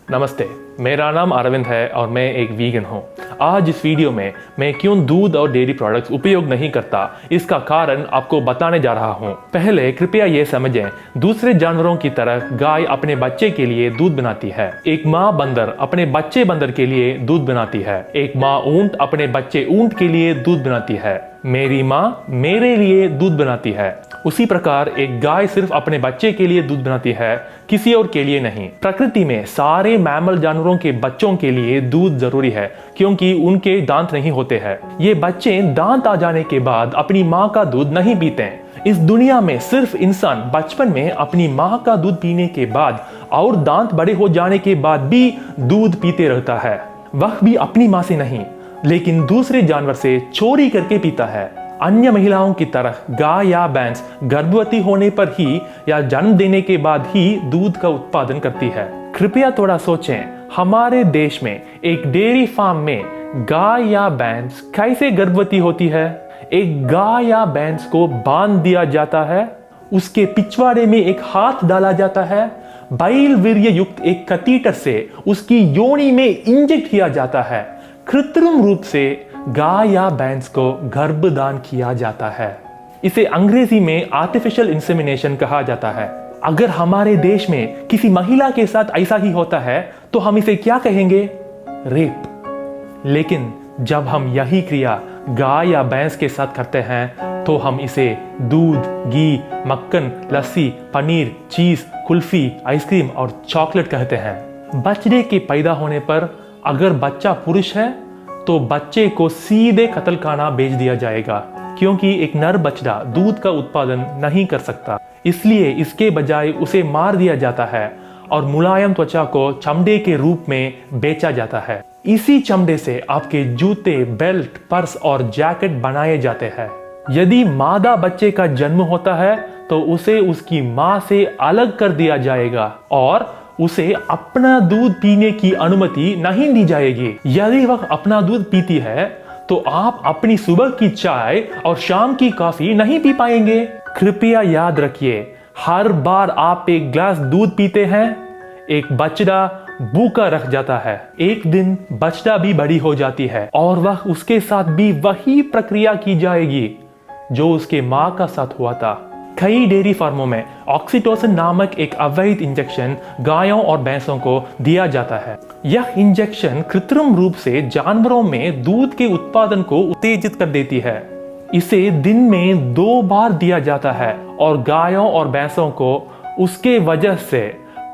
नमस्ते, मेरा नाम अरविंद है और मैं एक वीगन हूँ। आज इस वीडियो में मैं क्यों दूध और डेयरी प्रोडक्ट्स उपयोग नहीं करता, इसका कारण आपको बताने जा रहा हूँ। पहले कृपया ये समझें, दूसरे जानवरों की तरह गाय अपने बच्चे के लिए दूध बनाती है। एक माँ बंदर अपने बच्चे बंदर के लिए दूध बनाती है। एक माँ ऊंट अपने बच्चे ऊंट के लिए दूध बनाती है। मेरी माँ मेरे लिए दूध बनाती है। उसी प्रकार एक गाय सिर्फ अपने बच्चे के लिए दूध बनाती है, किसी और के लिए नहीं। प्रकृति में सारे मैमल जानवरों के बच्चों के लिए दूध जरूरी है, क्योंकि उनके दांत नहीं होते हैं। ये बच्चे दांत आ जाने के बाद अपनी माँ का दूध नहीं पीते। इस दुनिया में सिर्फ इंसान बचपन में अपनी माँ का दूध पीने के बाद और दांत बड़े हो जाने के बाद भी दूध पीते रहता है। वह भी अपनी माँ से नहीं, लेकिन दूसरे जानवर से चोरी करके पीता है। अन्य महिलाओं की तरह गाय या भैंस गर्भवती होने पर ही या जन्म देने के बाद ही दूध का उत्पादन करती है। कृपया थोड़ा सोचें, हमारे देश में एक डेयरी फार्म में गाय या भैंस कैसे गर्भवती होती है। एक गाय या भैंस को बांध दिया जाता है, उसके पिछवाड़े में एक हाथ डाला जाता है, बैल वीर्य युक्त एक कैथेटर से उसकी योनि में इंजेक्ट किया जाता है। कृत्रिम रूप से गाय या भैंस को गर्भदान किया जाता है। इसे अंग्रेजी में आर्टिफिशियल इंसेमिनेशन कहा जाता है। अगर हमारे देश में किसी महिला के साथ ऐसा ही होता है तो हम इसे क्या कहेंगे? रेप। लेकिन जब हम यही क्रिया गाय या भैंस के साथ करते हैं तो हम इसे दूध, घी, मक्खन, लस्सी, पनीर, चीज, कुल्फी, आइसक्रीम और चॉकलेट कहते हैं। बच्चे के पैदा होने पर अगर बच्चा पुरुष है तो बच्चे को सीधे कत्लखाना भेज दिया जाएगा, क्योंकि एक नर बछड़ा दूध का उत्पादन नहीं कर सकता। इसलिए इसके बजाय उसे मार दिया जाता है और मुलायम त्वचा को चमड़े के रूप में बेचा जाता है। इसी चमड़े से आपके जूते, बेल्ट, पर्स और जैकेट बनाए जाते हैं। यदि मादा बच्चे का जन्म होता है तो उसे उसकी मां से अलग कर दिया जाएगा और उसे अपना दूध पीने की अनुमति नहीं दी जाएगी। यदि वह अपना दूध पीती है तो आप अपनी सुबह की चाय और शाम की कॉफी नहीं पी पाएंगे। कृपया याद रखिए, हर बार आप एक ग्लास दूध पीते हैं, एक बछड़ा भूखा रख जाता है। एक दिन बछड़ा भी बड़ी हो जाती है और वह उसके साथ भी वही प्रक्रिया की जाएगी जो उसके मां का साथ हुआ था। कई डेयरी फार्मों में ऑक्सीटोसिन नामक एक अवैध इंजेक्शन गायों और भैंसों को दिया जाता है। यह इंजेक्शन कृत्रिम रूप से जानवरों में दूध के उत्पादन को उत्तेजित कर देती है। इसे दिन में 2 बार दिया जाता है और गायों और भैंसों को उसके वजह से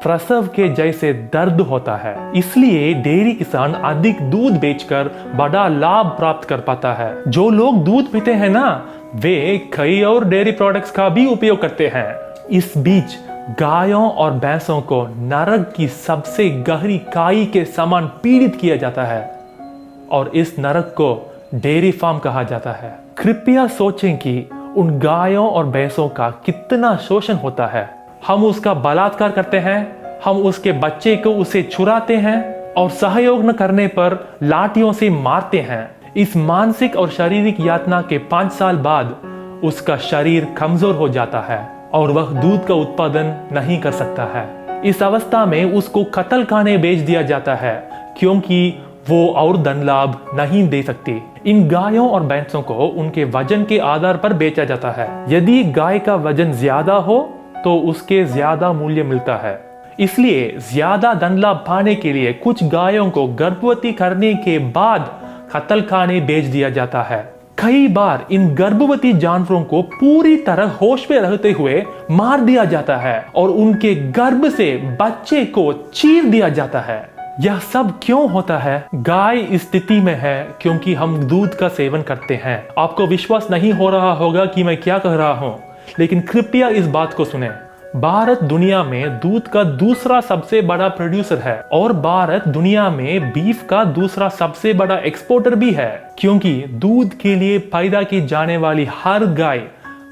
प्रसव के जैसे दर्द होता है। इसलिए डेयरी किसान अधिक दूध बेचकर बड़ा लाभ प्राप्त कर पाता है। जो लोग दूध पीते हैं ना, वे कई और डेयरी प्रोडक्ट्स का भी उपयोग करते हैं। इस बीच गायों और भैंसों को नरक की सबसे गहरी खाई के समान पीड़ित किया जाता है और इस नरक को डेयरी फार्म कहा जाता है। कृपया सोचें कि उन गायों और भैंसों का कितना शोषण होता है। हम उसका बलात्कार करते हैं, हम उसके बच्चे को उसे छुड़ाते हैं और सहयोग न करने पर लाठियों से मारते हैं। इस मानसिक और शारीरिक यातना के 5 साल बाद उसका शरीर कमजोर हो जाता है और वह दूध का उत्पादन नहीं कर सकता है। इस अवस्था में उसको कत्लखाने भेज दिया जाता है, क्योंकि वो और धन लाभ नहीं दे सकती। इन गायों और भैंसों को उनके वजन के आधार पर बेचा जाता है। यदि गाय का वजन ज्यादा हो तो उसके ज्यादा मूल्य मिलता है। इसलिए ज्यादा धन लाभ पाने के लिए कुछ गायों को गर्भवती करने के बाद कत्लखाने भेज दिया जाता है। कई बार इन गर्भवती जानवरों को पूरी तरह होश में रहते हुए मार दिया जाता है और उनके गर्भ से बच्चे को चीर दिया जाता है। यह सब क्यों होता है? गाय इस स्थिति में है क्योंकि हम दूध का सेवन करते हैं। आपको विश्वास नहीं हो रहा होगा कि मैं क्या कह रहा हूं, लेकिन कृपया इस बात को सुने। भारत दुनिया में दूध का दूसरा सबसे बड़ा प्रोड्यूसर है और भारत दुनिया में बीफ का दूसरा सबसे बड़ा एक्सपोर्टर भी है, क्योंकि दूध के लिए पैदा की जाने वाली हर गाय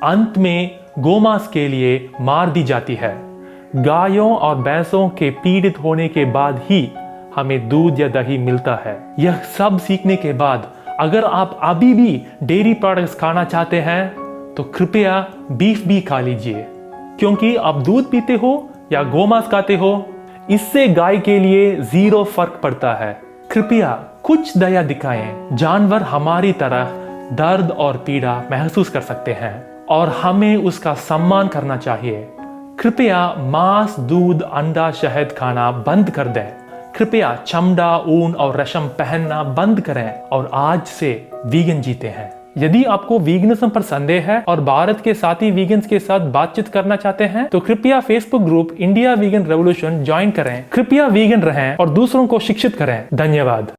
अंत में गोमांस के लिए मार दी जाती है। गायों और भैंसों के पीड़ित होने के बाद ही हमें दूध या दही मिलता है। यह सब सीखने के बाद अगर आप अभी भी डेयरी प्रोडक्ट्स खाना चाहते हैं तो कृपया बीफ भी खा लीजिए, क्योंकि आप दूध पीते हो या गोमांस खाते हो, इससे गाय के लिए 0 फर्क पड़ता है। कृपया कुछ दया दिखाएं। जानवर हमारी तरह दर्द और पीड़ा महसूस कर सकते हैं और हमें उसका सम्मान करना चाहिए। कृपया मांस, दूध, अंडा, शहद खाना बंद कर दें। कृपया चमड़ा, ऊन और रेशम पहनना बंद करें और आज से वीगन जीते हैं। यदि आपको वीगनिज्म पर संदेह है और भारत के साथी वीगन्स के साथ बातचीत करना चाहते हैं तो कृपया Facebook group India vegan revolution join करें। कृपया वीगन रहें और दूसरों को शिक्षित करें। धन्यवाद।